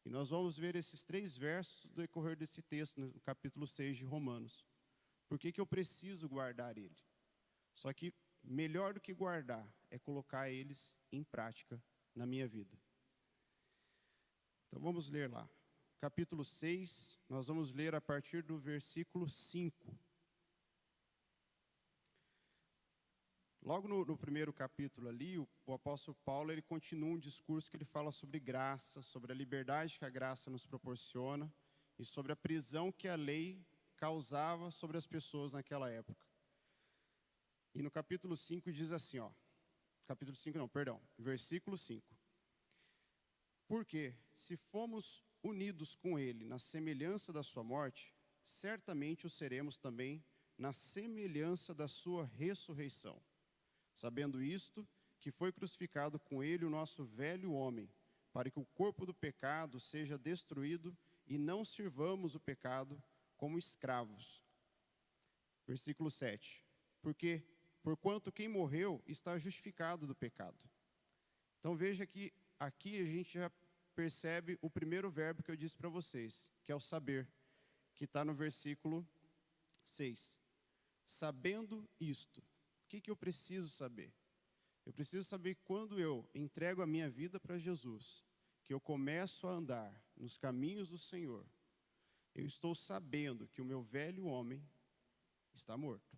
E nós vamos ver esses 3 versos do decorrer desse texto, no capítulo 6 de Romanos. Por que eu preciso guardar ele? Só que melhor do que guardar é colocar eles em prática na minha vida. Então vamos ler lá. Capítulo 6, nós vamos ler a partir do versículo 5. Logo no primeiro capítulo ali, o apóstolo Paulo, ele continua um discurso que ele fala sobre graça, sobre a liberdade que a graça nos proporciona e sobre a prisão que a lei causava sobre as pessoas naquela época. E no capítulo 5 diz assim, versículo 5. Porque se fomos unidos com ele na semelhança da sua morte, certamente o seremos também na semelhança da sua ressurreição. Sabendo isto, que foi crucificado com ele o nosso velho homem, para que o corpo do pecado seja destruído e não sirvamos o pecado como escravos. Versículo 7. Porque, porquanto quem morreu está justificado do pecado. Então veja que aqui a gente já percebe o primeiro verbo que eu disse para vocês, que é o saber, que está no versículo 6. Sabendo isto. O que eu preciso saber? Eu preciso saber que quando eu entrego a minha vida para Jesus, que eu começo a andar nos caminhos do Senhor, eu estou sabendo que o meu velho homem está morto.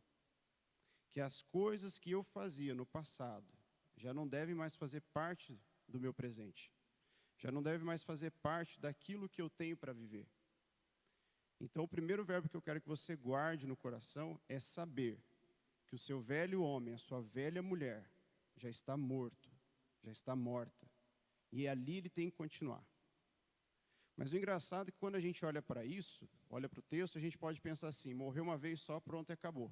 Que as coisas que eu fazia no passado já não devem mais fazer parte do meu presente. Já não devem mais fazer parte daquilo que eu tenho para viver. Então o primeiro verbo que eu quero que você guarde no coração é saber que o seu velho homem, a sua velha mulher, já está morto, já está morta. E ali ele tem que continuar. Mas o engraçado é que quando a gente olha para isso, olha para o texto, a gente pode pensar assim, morreu uma vez só, pronto e acabou.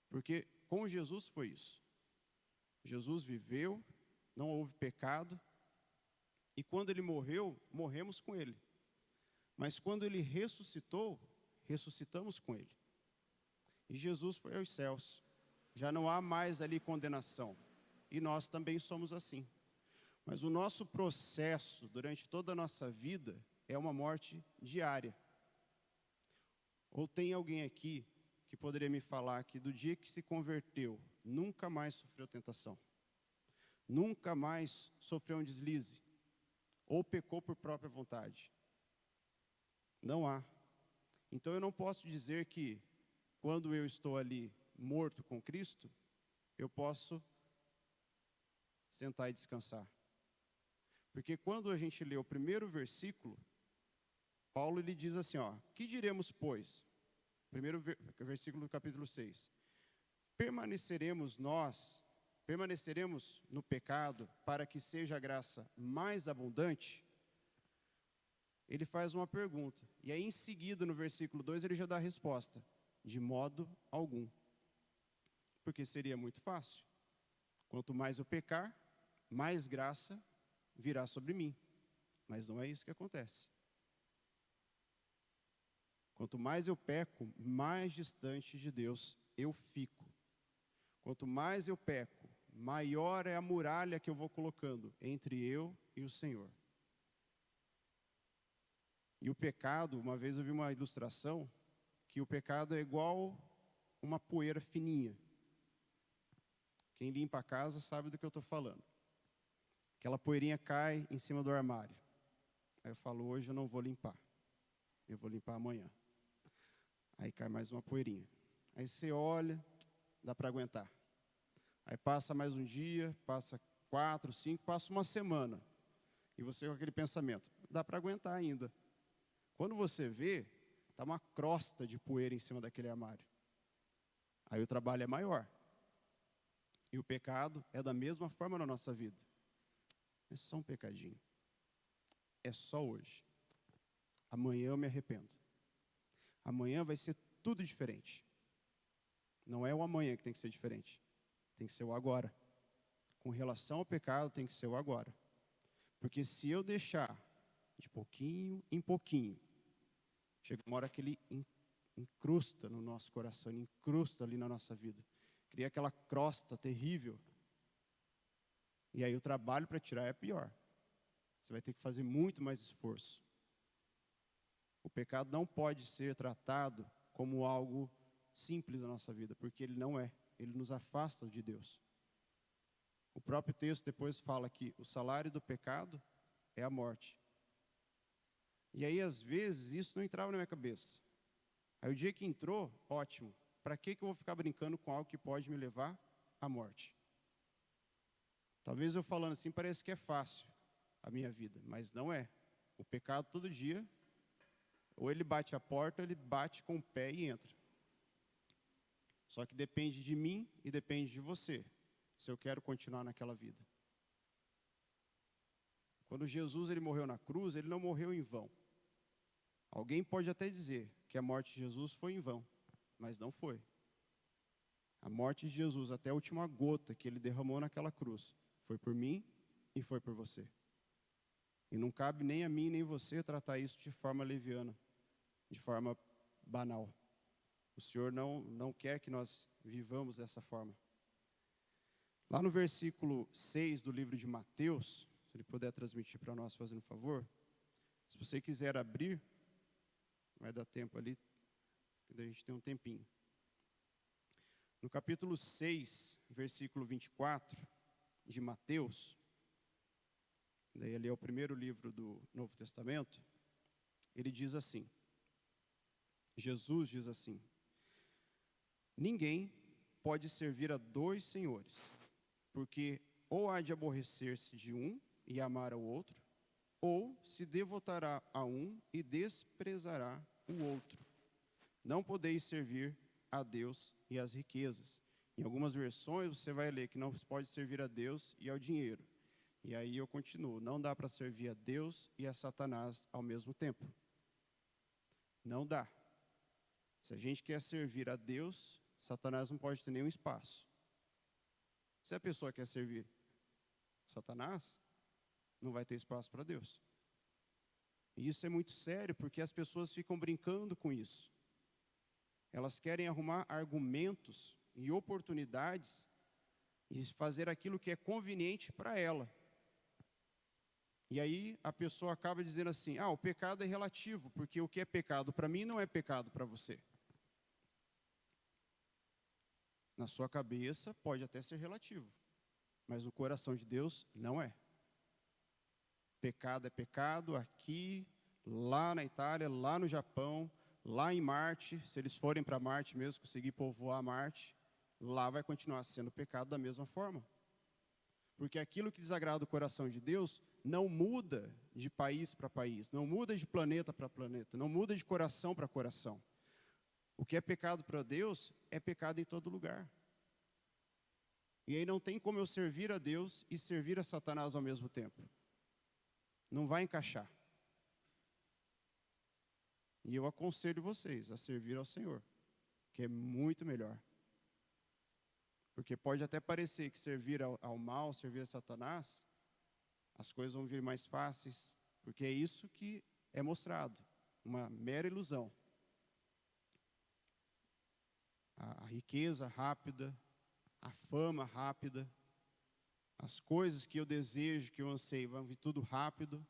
Porque com Jesus foi isso. Jesus viveu, não houve pecado, e quando ele morreu, morremos com ele. Mas quando ele ressuscitou, ressuscitamos com ele. E Jesus foi aos céus. Já não há mais ali condenação. E nós também somos assim. Mas o nosso processo durante toda a nossa vida é uma morte diária. Ou tem alguém aqui que poderia me falar que do dia que se converteu, nunca mais sofreu tentação? Nunca mais sofreu um deslize? Ou pecou por própria vontade? Não há. Então eu não posso dizer que quando eu estou ali morto com Cristo, eu posso sentar e descansar. Porque quando a gente lê o primeiro versículo, Paulo ele diz assim, que diremos, pois? Primeiro versículo do capítulo 6. Permaneceremos no pecado para que seja a graça mais abundante? Ele faz uma pergunta. E aí em seguida, no versículo 2, ele já dá a resposta. De modo algum. Porque seria muito fácil. Quanto mais eu pecar, mais graça virá sobre mim. Mas não é isso que acontece. Quanto mais eu peco, mais distante de Deus eu fico. Quanto mais eu peco, maior é a muralha que eu vou colocando entre eu e o Senhor. E o pecado, uma vez eu vi uma ilustração, que o pecado é igual uma poeira fininha. Quem limpa a casa sabe do que eu estou falando. Aquela poeirinha cai em cima do armário. Aí eu falo, hoje eu não vou limpar. Eu vou limpar amanhã. Aí cai mais uma poeirinha. Aí você olha, dá para aguentar. Aí passa mais um dia, passa 4, 5, passa uma semana. E você com aquele pensamento, dá para aguentar ainda. Quando você vê, está uma crosta de poeira em cima daquele armário. Aí o trabalho é maior. E o pecado é da mesma forma na nossa vida. É só um pecadinho. É só hoje. Amanhã eu me arrependo. Amanhã vai ser tudo diferente. Não é o amanhã que tem que ser diferente. Tem que ser o agora. Com relação ao pecado, tem que ser o agora. Porque se eu deixar de pouquinho em pouquinho, chega uma hora que ele incrusta no nosso coração, ele incrusta ali na nossa vida. Cria aquela crosta terrível. E aí o trabalho para tirar é pior. Você vai ter que fazer muito mais esforço. O pecado não pode ser tratado como algo simples na nossa vida, porque ele não é. Ele nos afasta de Deus. O próprio texto depois fala que o salário do pecado é a morte. E aí, às vezes, isso não entrava na minha cabeça. Aí o dia que entrou, ótimo. Para que eu vou ficar brincando com algo que pode me levar à morte? Talvez eu falando assim, parece que é fácil a minha vida, mas não é. O pecado todo dia, ou ele bate a porta, ou ele bate com o pé e entra. Só que depende de mim e depende de você, se eu quero continuar naquela vida. Quando Jesus ele morreu na cruz, ele não morreu em vão. Alguém pode até dizer que a morte de Jesus foi em vão, mas não foi. A morte de Jesus, até a última gota que ele derramou naquela cruz, foi por mim e foi por você. E não cabe nem a mim nem você tratar isso de forma leviana, de forma banal. O Senhor não quer que nós vivamos dessa forma. Lá no versículo 6 do livro de Mateus, se ele puder transmitir para nós, fazendo um favor. Se você quiser abrir, vai dar tempo ali, a gente tem um tempinho. No capítulo 6, versículo 24 de Mateus, daí ali é o primeiro livro do Novo Testamento, ele diz assim, Jesus diz assim: ninguém pode servir a 2 senhores, porque ou há de aborrecer-se de um e amar ao outro, ou se devotará a um e desprezará o outro. Não podeis servir a Deus e às riquezas. Em algumas versões você vai ler que não pode servir a Deus e ao dinheiro. E aí eu continuo, não dá para servir a Deus e a Satanás ao mesmo tempo. Não dá. Se a gente quer servir a Deus, Satanás não pode ter nenhum espaço. Se a pessoa quer servir Satanás, não vai ter espaço para Deus. E isso é muito sério, porque as pessoas ficam brincando com isso. Elas querem arrumar argumentos e oportunidades e fazer aquilo que é conveniente para ela. E aí a pessoa acaba dizendo assim, o pecado é relativo, porque o que é pecado para mim não é pecado para você. Na sua cabeça pode até ser relativo, mas no coração de Deus não é. Pecado é pecado aqui, lá na Itália, lá no Japão, lá em Marte, se eles forem para Marte mesmo, conseguir povoar Marte, lá vai continuar sendo pecado da mesma forma. Porque aquilo que desagrada o coração de Deus não muda de país para país, não muda de planeta para planeta, não muda de coração para coração. O que é pecado para Deus é pecado em todo lugar. E aí não tem como eu servir a Deus e servir a Satanás ao mesmo tempo. Não vai encaixar. E eu aconselho vocês a servir ao Senhor, que é muito melhor. Porque pode até parecer que servir ao mal, servir a Satanás, as coisas vão vir mais fáceis, porque é isso que é mostrado, uma mera ilusão. A riqueza rápida, a fama rápida, as coisas que eu desejo, que eu anseio, vão vir tudo rápido.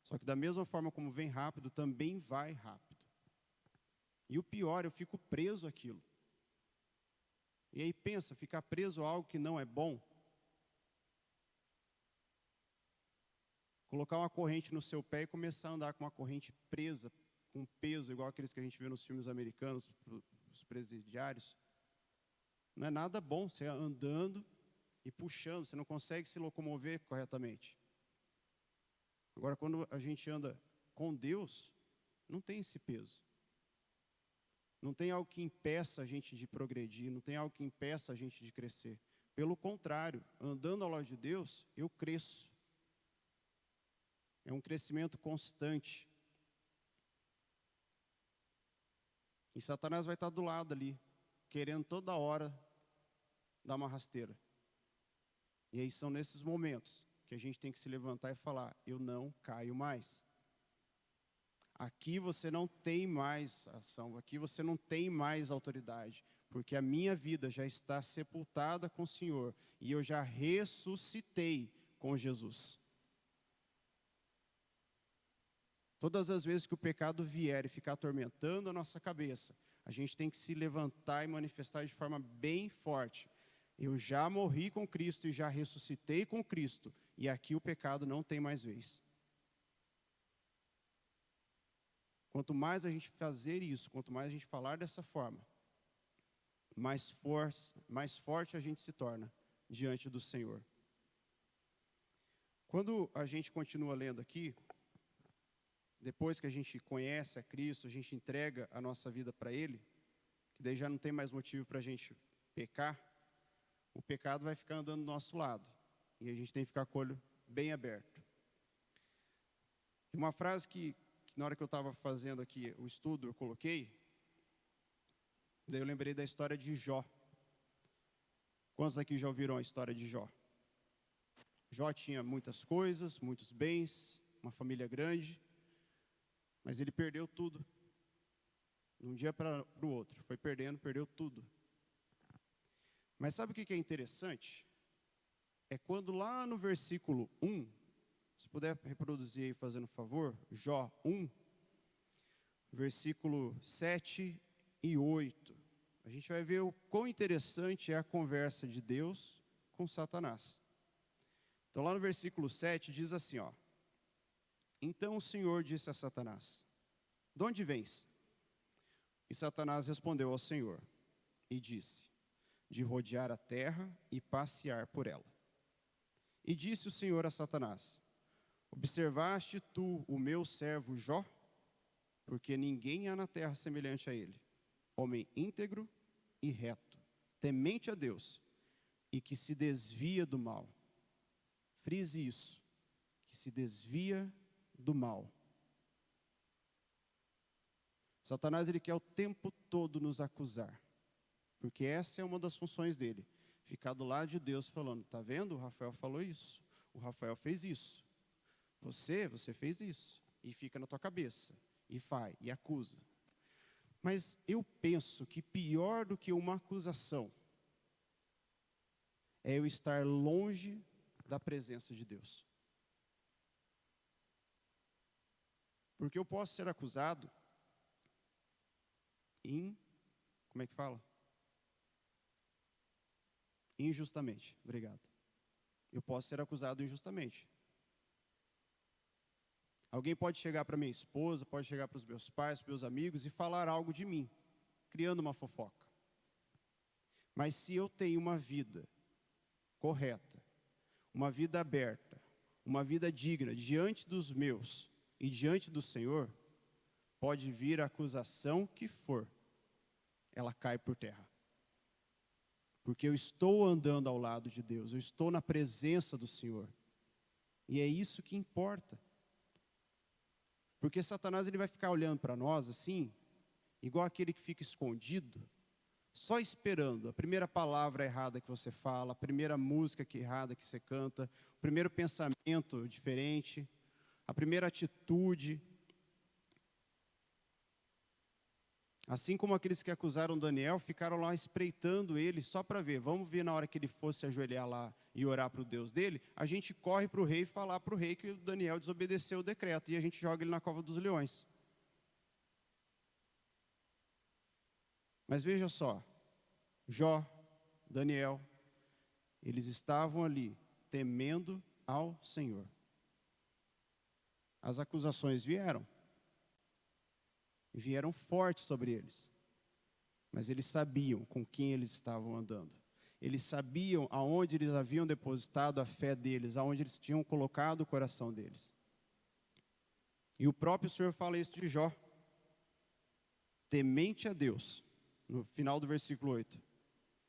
Só que da mesma forma como vem rápido, também vai rápido. E o pior, eu fico preso àquilo. E aí pensa, ficar preso a algo que não é bom. Colocar uma corrente no seu pé e começar a andar com uma corrente presa, com peso, igual aqueles que a gente vê nos filmes americanos, os presidiários. Não é nada bom você andando e puxando, você não consegue se locomover corretamente. Agora, quando a gente anda com Deus, não tem esse peso. Não tem algo que impeça a gente de progredir, não tem algo que impeça a gente de crescer. Pelo contrário, andando ao lado de Deus, eu cresço. É um crescimento constante. E Satanás vai estar do lado ali, querendo toda hora dar uma rasteira. E aí são nesses momentos que a gente tem que se levantar e falar, eu não caio mais. Aqui você não tem mais ação, aqui você não tem mais autoridade, porque a minha vida já está sepultada com o Senhor, e eu já ressuscitei com Jesus. Todas as vezes que o pecado vier e ficar atormentando a nossa cabeça, a gente tem que se levantar e manifestar de forma bem forte. Eu já morri com Cristo e já ressuscitei com Cristo, e aqui o pecado não tem mais vez. Quanto mais a gente fazer isso, quanto mais a gente falar dessa forma, mais forte a gente se torna diante do Senhor. Quando a gente continua lendo aqui, depois que a gente conhece a Cristo, a gente entrega a nossa vida para Ele, que daí já não tem mais motivo para a gente pecar, o pecado vai ficar andando do nosso lado, e a gente tem que ficar com o olho bem aberto. E uma frase que na hora que eu estava fazendo aqui o estudo, eu coloquei, daí eu lembrei da história de Jó. Quantos aqui já ouviram a história de Jó? Jó tinha muitas coisas, muitos bens, uma família grande, mas ele perdeu tudo. De um dia para o outro, foi perdendo, perdeu tudo. Mas sabe o que é interessante? É quando lá no versículo 1, se puder reproduzir aí, fazendo favor, Jó 1, versículo 7 e 8. A gente vai ver o quão interessante é a conversa de Deus com Satanás. Então lá no versículo 7 diz assim, ó. Então o Senhor disse a Satanás, de onde vens? E Satanás respondeu ao Senhor e disse, de rodear a terra e passear por ela. E disse o Senhor a Satanás, observaste tu o meu servo Jó? Porque ninguém há na terra semelhante a ele, homem íntegro e reto, temente a Deus e que se desvia do mal. Frise isso, que se desvia do mal. Satanás, ele quer o tempo todo nos acusar, porque essa é uma das funções dele, ficar do lado de Deus falando, tá vendo? O Rafael falou isso, o Rafael fez isso, você fez isso, e fica na tua cabeça, e faz, e acusa. Mas eu penso que pior do que uma acusação é eu estar longe da presença de Deus. Porque eu posso ser acusado como é que fala? Injustamente, obrigado. Eu posso ser acusado injustamente. Alguém pode chegar para minha esposa, pode chegar para os meus pais, para os meus amigos e falar algo de mim, criando uma fofoca. Mas se eu tenho uma vida correta, uma vida aberta, uma vida digna diante dos meus e diante do Senhor, pode vir a acusação que for, ela cai por terra. Porque eu estou andando ao lado de Deus, eu estou na presença do Senhor. E é isso que importa. Porque Satanás, ele vai ficar olhando para nós assim, igual aquele que fica escondido, só esperando a primeira palavra errada que você fala, a primeira música errada que você canta, o primeiro pensamento diferente, a primeira atitude. Assim como aqueles que acusaram Daniel, ficaram lá espreitando ele só para ver. Vamos ver na hora que ele fosse ajoelhar lá e orar para o Deus dele, a gente corre para o rei e falar para o rei que o Daniel desobedeceu o decreto e a gente joga ele na cova dos leões. Mas veja só, Jó, Daniel, eles estavam ali temendo ao Senhor. As acusações vieram fortes sobre eles, mas eles sabiam com quem eles estavam andando. Eles sabiam aonde eles haviam depositado a fé deles, aonde eles tinham colocado o coração deles. E o próprio Senhor fala isso de Jó, temente a Deus, no final do versículo 8,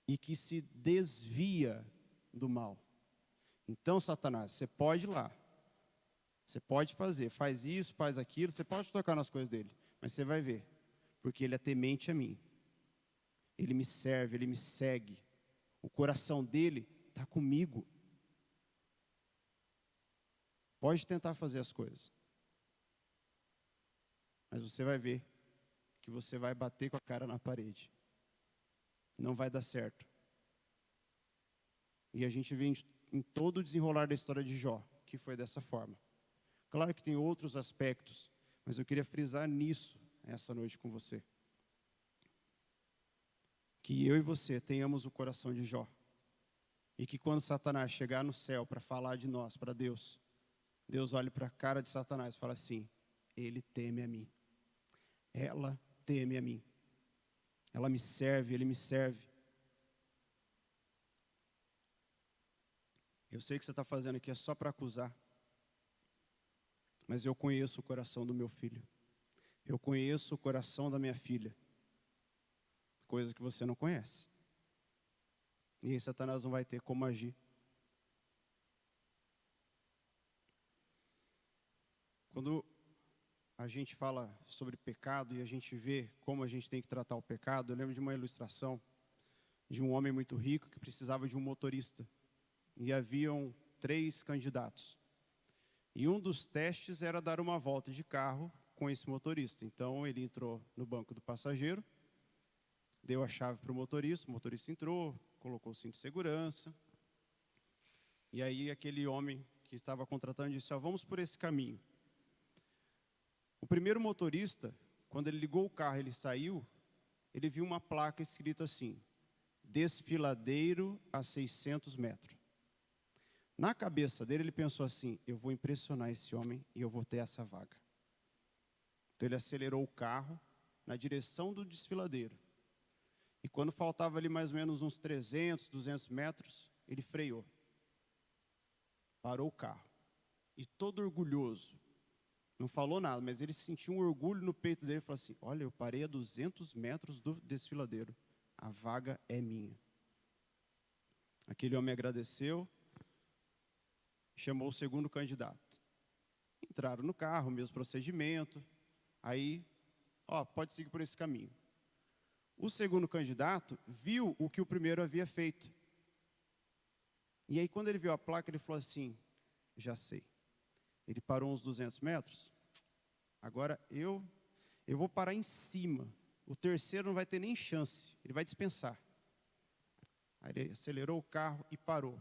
e que se desvia do mal. Então, Satanás, você pode ir lá, você pode fazer, faz isso, faz aquilo, você pode tocar nas coisas dele, mas você vai ver, porque ele é temente a mim. Ele me serve, ele me segue. O coração dele está comigo. Pode tentar fazer as coisas, mas você vai ver que você vai bater com a cara na parede. Não vai dar certo. E a gente vê em todo o desenrolar da história de Jó, que foi dessa forma. Claro que tem outros aspectos, Mas eu queria frisar nisso, essa noite com você. Que eu e você tenhamos o coração de Jó. E que quando Satanás chegar no céu para falar de nós, para Deus, Deus olhe para a cara de Satanás e fala assim: ele teme a mim. Ela teme a mim. Ela me serve, ele me serve. Eu sei que você está fazendo aqui é só para acusar. Mas eu conheço o coração do meu filho. Eu conheço o coração da minha filha. Coisa que você não conhece. E aí Satanás não vai ter como agir. Quando a gente fala sobre pecado e a gente vê como a gente tem que tratar o pecado, eu lembro de uma ilustração de um homem muito rico que precisava de um motorista. E haviam 3 candidatos. E um dos testes era dar uma volta de carro com esse motorista. Então ele entrou no banco do passageiro, deu a chave para o motorista entrou, colocou o cinto de segurança. E aí aquele homem que estava contratando disse: vamos por esse caminho. O primeiro motorista, quando ele ligou o carro, ele saiu, ele viu uma placa escrita assim: desfiladeiro a 600 metros. Na cabeça dele, ele pensou assim: eu vou impressionar esse homem e eu vou ter essa vaga. Então ele acelerou o carro na direção do desfiladeiro. E quando faltava ali mais ou menos uns 300, 200 metros, ele freou. Parou o carro. E todo orgulhoso, não falou nada, mas ele sentiu um orgulho no peito dele e falou assim: olha, eu parei a 200 metros do desfiladeiro. A vaga é minha. Aquele homem agradeceu, chamou o segundo candidato. Entraram no carro, o mesmo procedimento. Aí, pode seguir por esse caminho. O segundo candidato viu o que o primeiro havia feito. E aí, quando ele viu a placa, ele falou assim: já sei. Ele parou uns 200 metros. Agora eu vou parar em cima. O terceiro não vai ter nem chance. Ele vai dispensar. Aí ele acelerou o carro e parou.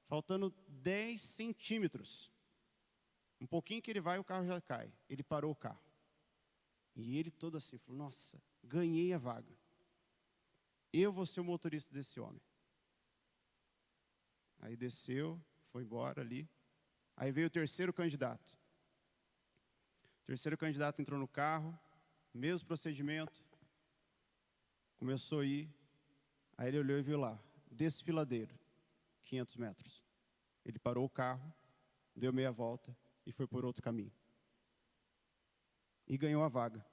Faltando 10 centímetros. Um pouquinho que ele vai, o carro já cai. Ele parou o carro. E ele todo assim, falou: nossa, ganhei a vaga. Eu vou ser o motorista desse homem. Aí desceu, foi embora ali. Aí veio o terceiro candidato. O terceiro candidato entrou no carro, mesmo procedimento. Começou a ir. Aí ele olhou e viu lá: desfiladeiro, 500 metros. Ele parou o carro, deu meia volta e foi por outro caminho. E ganhou a vaga.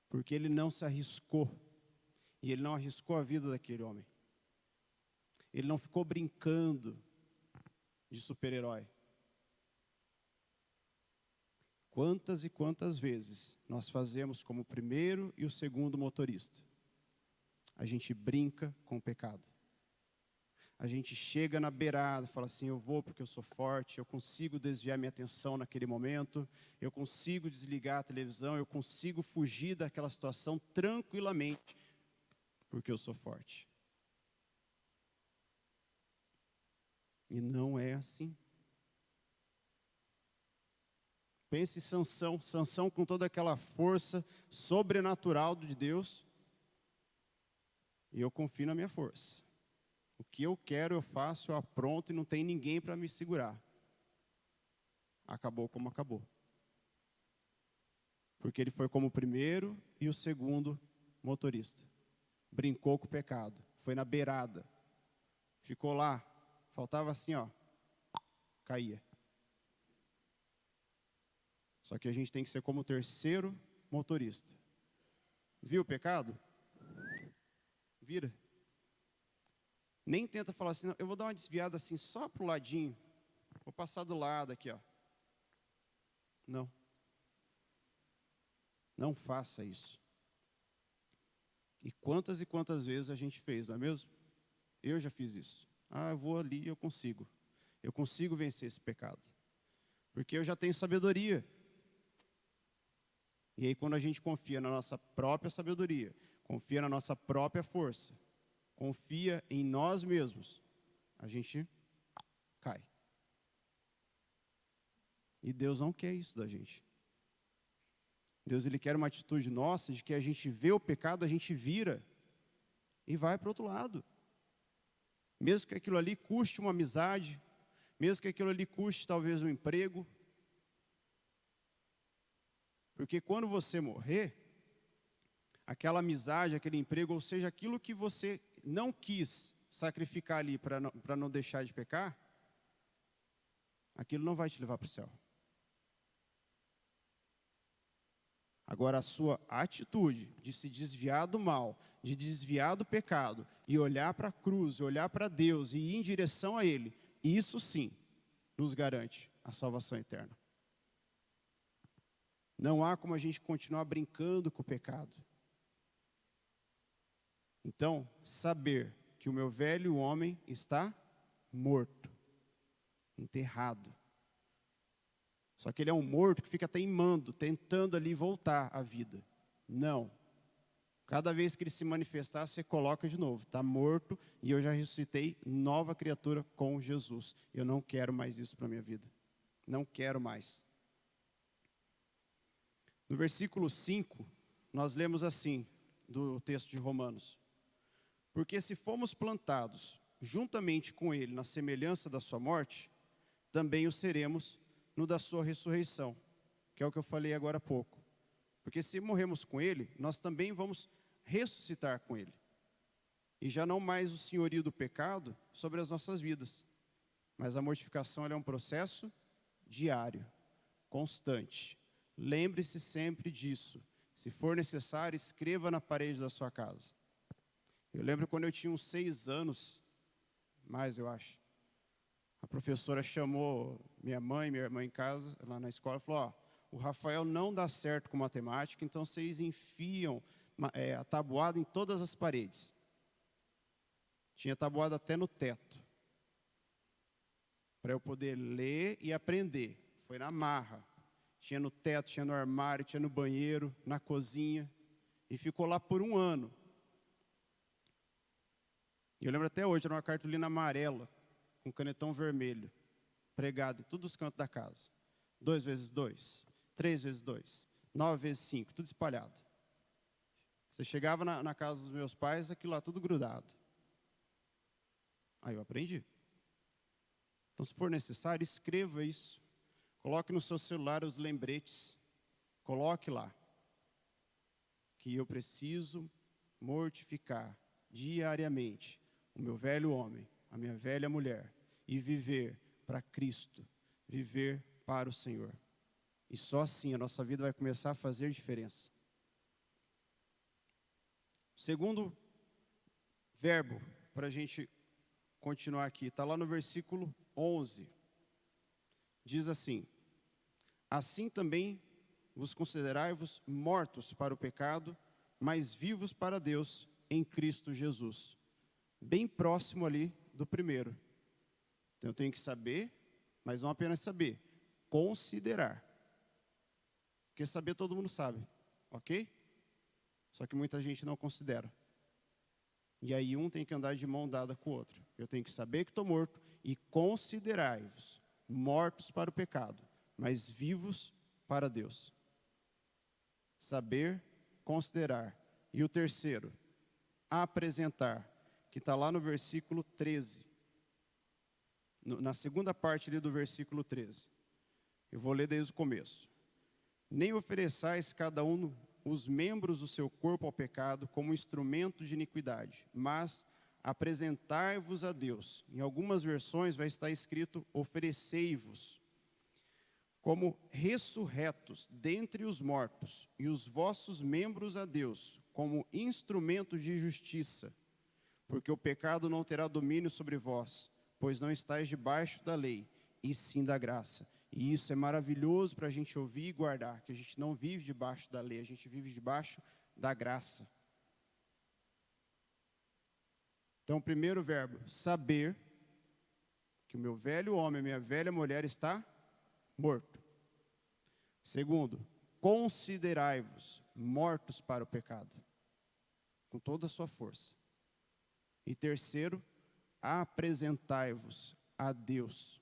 Porque ele não se arriscou. E ele não arriscou a vida daquele homem. Ele não ficou brincando de super-herói. Quantas e quantas vezes nós fazemos como o primeiro e o segundo motorista? A gente brinca com o pecado. A gente chega na beirada, fala assim: eu vou porque eu sou forte, eu consigo desviar minha atenção naquele momento, eu consigo desligar a televisão, eu consigo fugir daquela situação tranquilamente, porque eu sou forte. E não é assim. Pense em Sansão, Sansão com toda aquela força sobrenatural de Deus, e eu confio na minha força. O que eu quero, eu faço, eu apronto e não tem ninguém para me segurar. Acabou como acabou. Porque ele foi como o primeiro e o segundo motorista. Brincou com o pecado, foi na beirada. Ficou lá, faltava assim, caía. Só que a gente tem que ser como o terceiro motorista. Viu o pecado? Vira. Nem tenta falar assim: não, eu vou dar uma desviada assim só para o ladinho. Vou passar do lado aqui, Não. Não faça isso. E quantas vezes a gente fez, não é mesmo? Eu já fiz isso. Eu vou ali, eu consigo. Eu consigo vencer esse pecado. Porque eu já tenho sabedoria. E aí quando a gente confia na nossa própria sabedoria, confia na nossa própria força, confia em nós mesmos, a gente cai. E Deus não quer isso da gente. Deus, Ele quer uma atitude nossa de que a gente vê o pecado, a gente vira e vai para o outro lado. Mesmo que aquilo ali custe uma amizade, mesmo que aquilo ali custe talvez um emprego. Porque quando você morrer, aquela amizade, aquele emprego, ou seja, aquilo que você não quis sacrificar ali para não deixar de pecar, aquilo não vai te levar para o céu. Agora, a sua atitude de se desviar do mal, de desviar do pecado, e olhar para a cruz, olhar para Deus e ir em direção a Ele, isso sim nos garante a salvação eterna. Não há como a gente continuar brincando com o pecado. Então, saber que o meu velho homem está morto, enterrado. Só que ele é um morto que fica teimando, tentando ali voltar à vida. Não. Cada vez que ele se manifestar, você coloca de novo. Está morto e eu já ressuscitei, nova criatura com Jesus. Eu não quero mais isso para a minha vida. Não quero mais. No versículo 5, nós lemos assim, do texto de Romanos. Porque se fomos plantados juntamente com ele na semelhança da sua morte, também o seremos no da sua ressurreição, que é o que eu falei agora há pouco. Porque se morremos com ele, nós também vamos ressuscitar com ele. E já não mais o senhorio do pecado sobre as nossas vidas. Mas a mortificação ela é um processo diário, constante. Lembre-se sempre disso. Se for necessário, escreva na parede da sua casa. Eu lembro quando eu tinha uns 6 anos, mais eu acho. A professora chamou minha mãe e minha irmã em casa, lá na escola, e falou, o Rafael não dá certo com matemática, então vocês enfiam a tabuada em todas as paredes. Tinha tabuada até no teto. Para eu poder ler e aprender. Foi na marra. Tinha no teto, tinha no armário, tinha no banheiro, na cozinha. E ficou lá por 1 ano. E eu lembro até hoje, era uma cartolina amarela, com canetão vermelho, pregado em todos os cantos da casa. 2 vezes 2, 3 vezes 2, 9 vezes 5, tudo espalhado. Você chegava na casa dos meus pais, aquilo lá tudo grudado. Aí eu aprendi. Então, se for necessário, escreva isso. Coloque no seu celular os lembretes. Coloque lá. Que eu preciso mortificar diariamente o meu velho homem, a minha velha mulher, e viver para Cristo, viver para o Senhor. E só assim a nossa vida vai começar a fazer diferença. O segundo verbo, para a gente continuar aqui, está lá no versículo 11. Diz assim, assim também vos considerai-vos mortos para o pecado, mas vivos para Deus em Cristo Jesus. Bem próximo ali do primeiro. Então eu tenho que saber, mas não apenas saber, considerar. Porque saber todo mundo sabe, ok? Só que muita gente não considera. E aí um tem que andar de mão dada com o outro. Eu tenho que saber que estou morto e considerai-vos mortos para o pecado, mas vivos para Deus. Saber, considerar. E o terceiro, apresentar, que está lá no versículo 13. Na segunda parte ali do versículo 13. Eu vou ler desde o começo. Nem ofereçais cada um os membros do seu corpo ao pecado como instrumento de iniquidade, mas apresentai-vos a Deus. Em algumas versões vai estar escrito oferecei-vos como ressurretos dentre os mortos, e os vossos membros a Deus como instrumentos de justiça, porque o pecado não terá domínio sobre vós, pois não estáis debaixo da lei, e sim da graça. E isso é maravilhoso para a gente ouvir e guardar, que a gente não vive debaixo da lei, a gente vive debaixo da graça. Então, o primeiro verbo, saber que o meu velho homem, a minha velha mulher está morto. Segundo, considerai-vos mortos para o pecado, com toda a sua força. E terceiro, apresentai-vos a Deus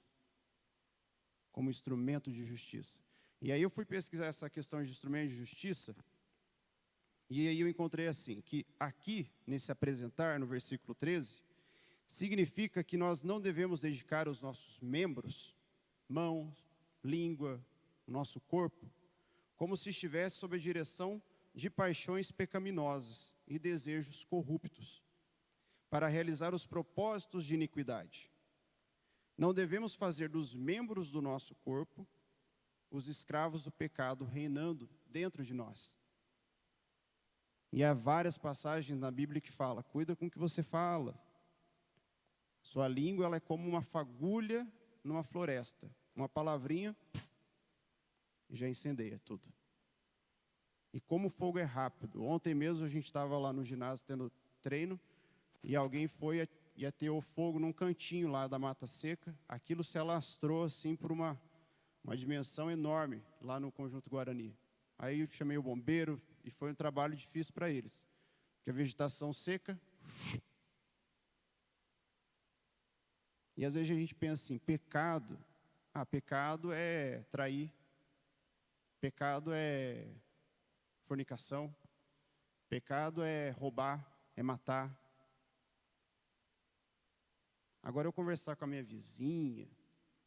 como instrumento de justiça. E aí eu fui pesquisar essa questão de instrumento de justiça, e aí eu encontrei assim, que aqui, nesse apresentar, no versículo 13, significa que nós não devemos dedicar os nossos membros, mãos, língua, o nosso corpo, como se estivesse sob a direção de paixões pecaminosas e desejos corruptos, para realizar os propósitos de iniquidade. Não devemos fazer dos membros do nosso corpo os escravos do pecado reinando dentro de nós. E há várias passagens na Bíblia que fala, cuida com o que você fala. Sua língua ela é como uma fagulha numa floresta. Uma palavrinha já incendeia tudo. E como o fogo é rápido. Ontem mesmo a gente estava lá no ginásio tendo treino e alguém foi e ateou fogo num cantinho lá da mata seca. Aquilo se alastrou assim por uma dimensão enorme lá no Conjunto Guarani. Aí eu chamei o bombeiro e foi um trabalho difícil para eles. Porque a vegetação seca. E às vezes a gente pensa assim, pecado. Pecado é trair. Pecado é fornicação. Pecado é roubar, é matar. Agora eu conversar com a minha vizinha,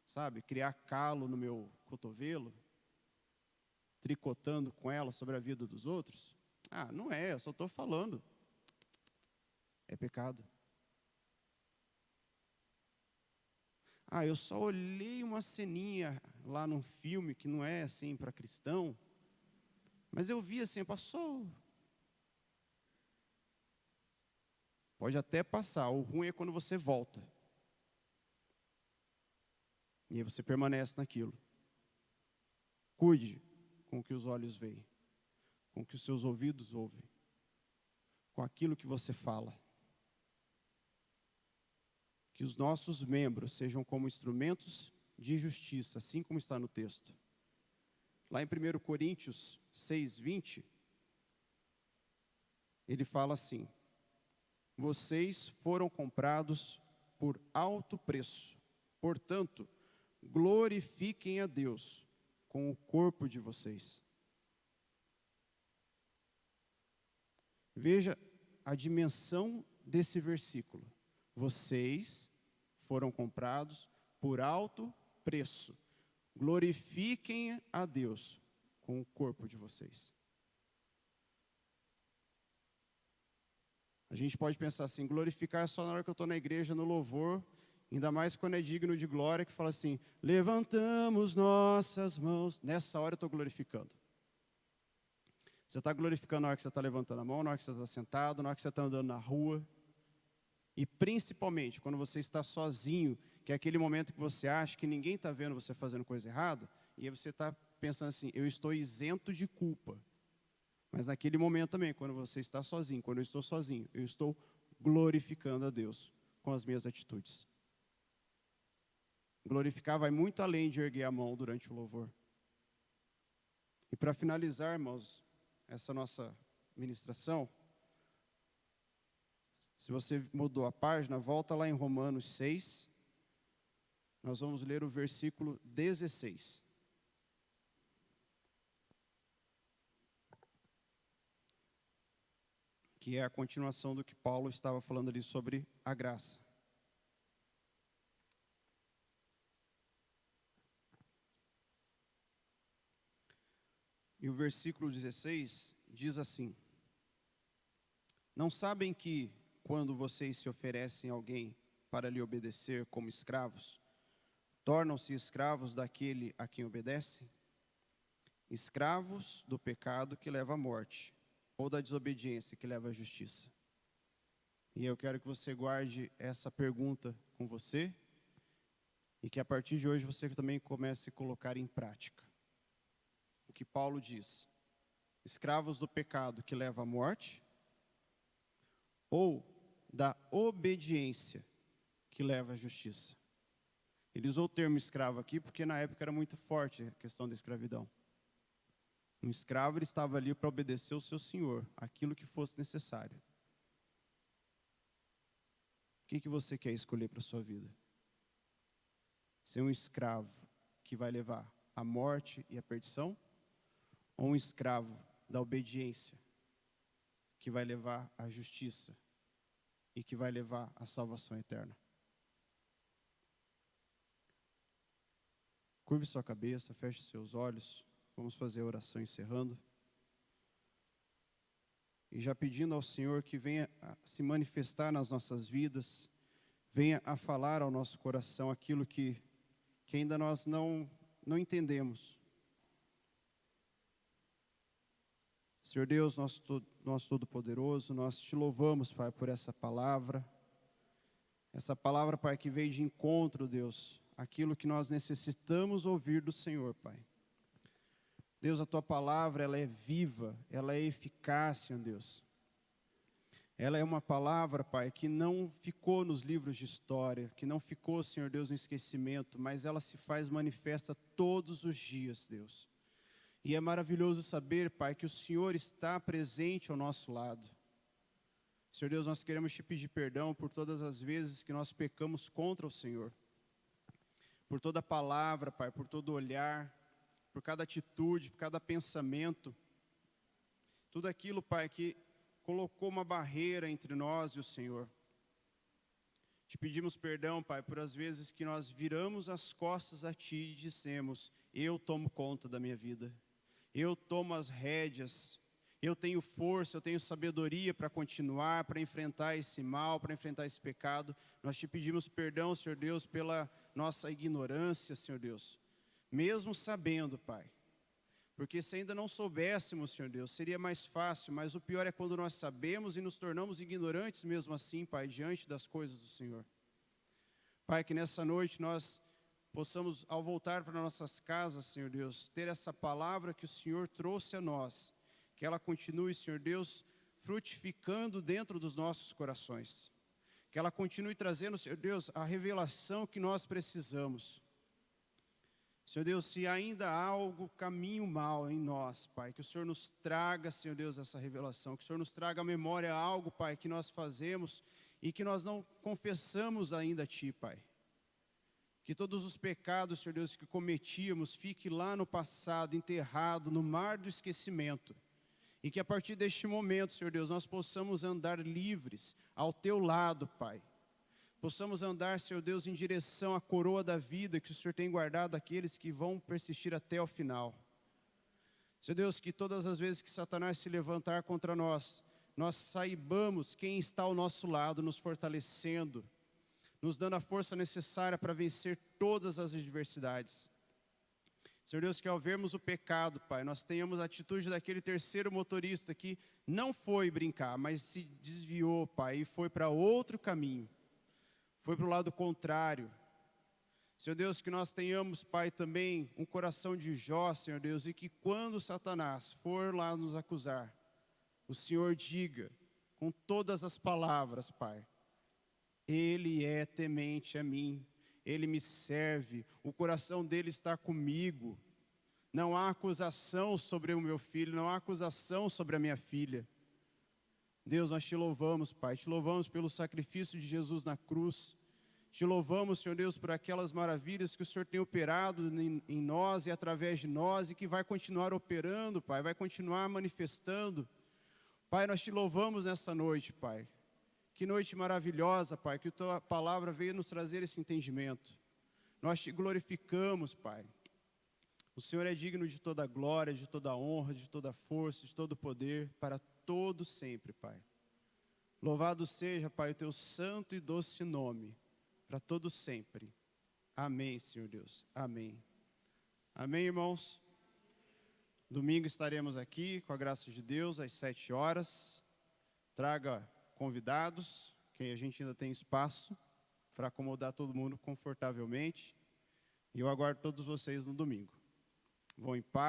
sabe, criar calo no meu cotovelo, tricotando com ela sobre a vida dos outros, não é, eu só estou falando. É pecado. Eu só olhei uma ceninha lá num filme que não é assim para cristão, mas eu vi assim, passou. Pode até passar, o ruim é quando você volta. E aí você permanece naquilo. Cuide com o que os olhos veem, com o que os seus ouvidos ouvem, com aquilo que você fala. Que os nossos membros sejam como instrumentos de justiça, assim como está no texto. Lá em 1 Coríntios 6:20, ele fala assim: vocês foram comprados por alto preço, portanto, glorifiquem a Deus com o corpo de vocês. Veja a dimensão desse versículo. Vocês foram comprados por alto preço. Glorifiquem a Deus com o corpo de vocês. A gente pode pensar assim, glorificar só na hora que eu estou na igreja, no louvor, ainda mais quando é digno de glória, que fala assim, levantamos nossas mãos. Nessa hora eu estou glorificando. Você está glorificando na hora que você está levantando a mão, na hora que você está sentado, na hora que você está andando na rua. E principalmente, quando você está sozinho, que é aquele momento que você acha que ninguém está vendo você fazendo coisa errada, e aí você está pensando assim, eu estou isento de culpa. Mas naquele momento também, quando você está sozinho, quando eu estou sozinho, eu estou glorificando a Deus com as minhas atitudes. Glorificar vai muito além de erguer a mão durante o louvor. E para finalizar, irmãos, essa nossa ministração, se você mudou a página, volta lá em Romanos 6, nós vamos ler o versículo 16. Que é a continuação do que Paulo estava falando ali sobre a graça. E o versículo 16 diz assim: não sabem que, quando vocês se oferecem a alguém para lhe obedecer como escravos, tornam-se escravos daquele a quem obedecem? Escravos do pecado que leva à morte, ou da desobediência que leva à justiça? E eu quero que você guarde essa pergunta com você, e que a partir de hoje você também comece a colocar em prática. O que Paulo diz: escravos do pecado que leva à morte, ou da obediência que leva à justiça? Ele usou o termo escravo aqui porque na época era muito forte a questão da escravidão. Um escravo ele estava ali para obedecer ao seu senhor, aquilo que fosse necessário. O que você quer escolher para a sua vida? Ser um escravo que vai levar à morte e à perdição? Ou um escravo da obediência, que vai levar à justiça e que vai levar à salvação eterna? Curve sua cabeça, feche seus olhos. Vamos fazer a oração encerrando. E já pedindo ao Senhor que venha a se manifestar nas nossas vidas, venha a falar ao nosso coração aquilo que ainda nós não entendemos. Senhor Deus, nosso Todo-Poderoso, nós te louvamos, Pai, por essa palavra, Pai, que veio de encontro, Deus, aquilo que nós necessitamos ouvir do Senhor, Pai. Deus, a Tua palavra, ela é viva, ela é eficaz, Senhor Deus. Ela é uma palavra, Pai, que não ficou nos livros de história, que não ficou, Senhor Deus, no esquecimento, mas ela se faz manifesta todos os dias, Deus. E é maravilhoso saber, Pai, que o Senhor está presente ao nosso lado. Senhor Deus, nós queremos te pedir perdão por todas as vezes que nós pecamos contra o Senhor. Por toda palavra, Pai, por todo olhar, por cada atitude, por cada pensamento. Tudo aquilo, Pai, que colocou uma barreira entre nós e o Senhor. Te pedimos perdão, Pai, por as vezes que nós viramos as costas a Ti e dissemos: eu tomo conta da minha vida. Eu tomo as rédeas, eu tenho força, eu tenho sabedoria para continuar, para enfrentar esse mal, para enfrentar esse pecado. Nós te pedimos perdão, Senhor Deus, pela nossa ignorância, Senhor Deus. Mesmo sabendo, Pai, porque se ainda não soubéssemos, Senhor Deus, seria mais fácil, mas o pior é quando nós sabemos e nos tornamos ignorantes mesmo assim, Pai, diante das coisas do Senhor. Pai, que nessa noite nós possamos, ao voltar para nossas casas, Senhor Deus, ter essa palavra que o Senhor trouxe a nós, que ela continue, Senhor Deus, frutificando dentro dos nossos corações, que ela continue trazendo, Senhor Deus, a revelação que nós precisamos. Senhor Deus, se ainda há algo, caminho mal em nós, Pai, que o Senhor nos traga, Senhor Deus, essa revelação, que o Senhor nos traga à memória algo, Pai, que nós fazemos e que nós não confessamos ainda a Ti, Pai. Que todos os pecados, Senhor Deus, que cometíamos, fique lá no passado, enterrado, no mar do esquecimento. E que a partir deste momento, Senhor Deus, nós possamos andar livres ao Teu lado, Pai. Possamos andar, Senhor Deus, em direção à coroa da vida que o Senhor tem guardado àqueles que vão persistir até o final. Senhor Deus, que todas as vezes que Satanás se levantar contra nós, nós saibamos quem está ao nosso lado, nos fortalecendo, nos dando a força necessária para vencer todas as adversidades. Senhor Deus, que ao vermos o pecado, Pai, nós tenhamos a atitude daquele terceiro motorista que não foi brincar, mas se desviou, Pai, e foi para outro caminho. Foi para o lado contrário. Senhor Deus, que nós tenhamos, Pai, também um coração de Jó, Senhor Deus, e que quando Satanás for lá nos acusar, o Senhor diga com todas as palavras, Pai: Ele é temente a mim, Ele me serve, o coração dele está comigo. Não há acusação sobre o meu filho, não há acusação sobre a minha filha. Deus, nós te louvamos, Pai, te louvamos pelo sacrifício de Jesus na cruz. Te louvamos, Senhor Deus, por aquelas maravilhas que o Senhor tem operado em nós e através de nós e que vai continuar operando, Pai, vai continuar manifestando. Pai, nós te louvamos nessa noite, Pai. Que noite maravilhosa, Pai, que a Tua palavra veio nos trazer esse entendimento. Nós te glorificamos, Pai. O Senhor é digno de toda glória, de toda honra, de toda força, de todo poder, para todo sempre, Pai. Louvado seja, Pai, o Teu santo e doce nome, para todo sempre. Amém, Senhor Deus. Amém. Amém, irmãos? Domingo estaremos aqui, com a graça de Deus, às 7 horas. Traga convidados, que a gente ainda tem espaço para acomodar todo mundo confortavelmente. E eu aguardo todos vocês no domingo. Vão em paz.